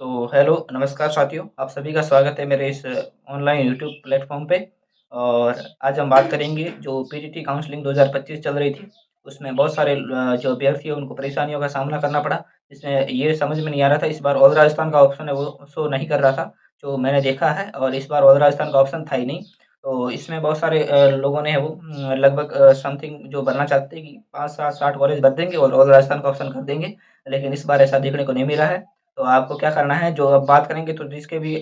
तो हेलो, नमस्कार साथियों, आप सभी का स्वागत है मेरे इस ऑनलाइन यूट्यूब प्लेटफ़ॉर्म पे। और आज हम बात करेंगे जो पीजीटी काउंसलिंग 2025 चल रही थी, उसमें बहुत सारे जो अभ्यर्थी हैं उनको परेशानियों का सामना करना पड़ा। इसमें ये समझ में नहीं आ रहा था, इस बार ऑल राजस्थान का ऑप्शन है वो शो नहीं कर रहा था, जो मैंने देखा है, और इस बार ऑल राजस्थान का ऑप्शन था ही नहीं। तो इसमें बहुत सारे लोगों ने वो लगभग समथिंग जो भरना चाहते हैं कि 5, 7, 60 कॉलेज भर देंगे और ऑल राजस्थान का ऑप्शन कर देंगे, लेकिन इस बार ऐसा देखने को नहीं मिला है। तो आपको क्या करना है, जो अब बात करेंगे तो जिसके भी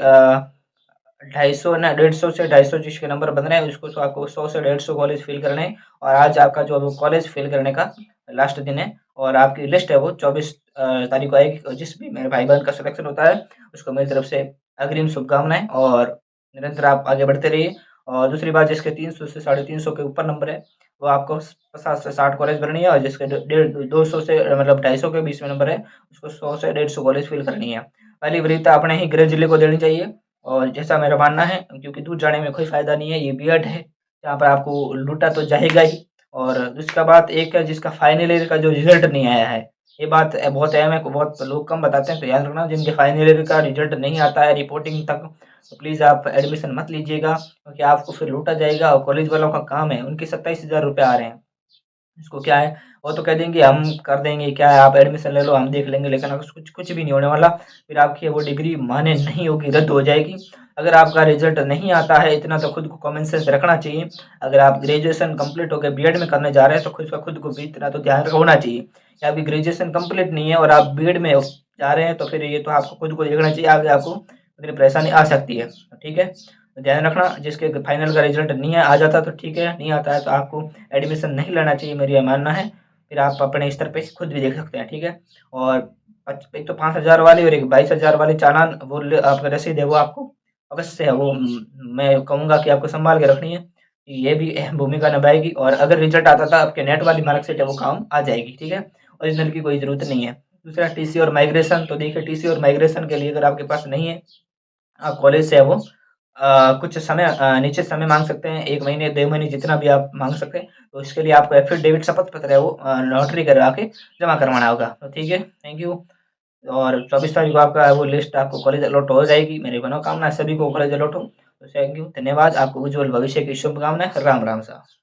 250 ना 150 से 250 जिसके नंबर बन रहे हैं उसको तो आपको 100 से 150 कॉलेज फिल करने हैं। और आज आपका जो कॉलेज फिल करने का लास्ट दिन है और आपकी लिस्ट है वो 24 तारीख को आएगी। और जिस भी मेरे भाई-बहन का सिलेक्शन होता है उसको मेरी तरफ से अग्रिम शुभकामनाएँ, और निरंतर आप आगे बढ़ते रहिए। और दूसरी बात, जिसके 300 से 350 के ऊपर नंबर है वो आपको 50 से 60 कॉलेज भरनी है, और जिसके ड डेढ़ 200 से मतलब 250 के बीच में नंबर है उसको 100 से 150 कॉलेज फिल करनी है। पहली वरीयता अपने ही गृह जिले को देनी चाहिए, और जैसा मेरा मानना है, क्योंकि दूर जाने में कोई फ़ायदा नहीं है, ये बीएड है, यहाँ पर आपको लूटा तो जाएगा ही। और दूसरा बात एक है, जिसका फाइनल ईयर का जो रिज़ल्ट नहीं आया है, ये बात बहुत अहम है, बहुत लोग कम बताते हैं, तो याद रखना जिनके फाइनल ईयर का रिज़ल्ट नहीं आता है रिपोर्टिंग तक, तो प्लीज़ आप एडमिशन मत लीजिएगा, क्योंकि आपको फिर लूटा जाएगा। और कॉलेज वालों का काम है, उनके 27,000 रुपए आ रहे हैं। इसको क्या है, वो तो कह देंगे हम कर देंगे, क्या है आप एडमिशन ले लो हम देख लेंगे, लेकिन अगर कुछ कुछ भी नहीं होने वाला। फिर आपकी वो डिग्री मान्य नहीं होगी, रद्द हो जाएगी। अगर आपका रिजल्ट नहीं आता है, इतना तो खुद को कॉमन सेंस रखना चाहिए। अगर आप ग्रेजुएशन कंप्लीट होकर बीएड में करने जा रहे हैं तो खुद को भी इतना तो ध्यान होना चाहिए कि आपकी ग्रेजुएशन कंप्लीट नहीं है और आप बीएड में जा रहे हैं, तो फिर ये तो आपको खुद को देखना चाहिए, आगे आपको इतनी परेशानी आ सकती है। ठीक है, तो ध्यान रखना, जिसके फाइनल का रिजल्ट नहीं है आ जाता तो ठीक है, नहीं आता है तो आपको एडमिशन नहीं लेना चाहिए, मेरा ये मानना है। फिर आप अपने स्तर पे खुद भी देख सकते हैं, ठीक है। और एक तो 5,000 वाली और एक 22,000 वाली चालान वो आपका रसीद है वो आपको अवश्य है वो मैं कहूँगा कि आपको संभाल के रखनी है। ये भी अहम भूमिका निभाएगी, और अगर रिजल्ट आता था आपके नेट वाली मार्कशीट है वो काम आ जाएगी, ठीक है। ओरिजिनल की कोई ज़रूरत नहीं है। दूसरा टीसी और माइग्रेशन, तो देखिए टीसी और माइग्रेशन के लिए अगर आपके पास नहीं है, आप कॉलेज से है वो कुछ समय निश्चित समय माँग सकते हैं, 1 महीने, 2 महीने जितना भी आप माँग सकते हैं। तो इसके लिए आपको एफिडेविट शपथ पत्र है वो नोटरी करवा के जमा करवाना होगा। तो ठीक है, थैंक यू। और 24 तारीख को आपका वो लिस्ट आपको कॉलेज अलॉट हो जाएगी। मेरी मनोकामना है सभी को कॉलेज अलॉट हो। तो थैंक यू, धन्यवाद। आपको उज्ज्वल भविष्य की शुभकामनाएँ। राम, राम साहब।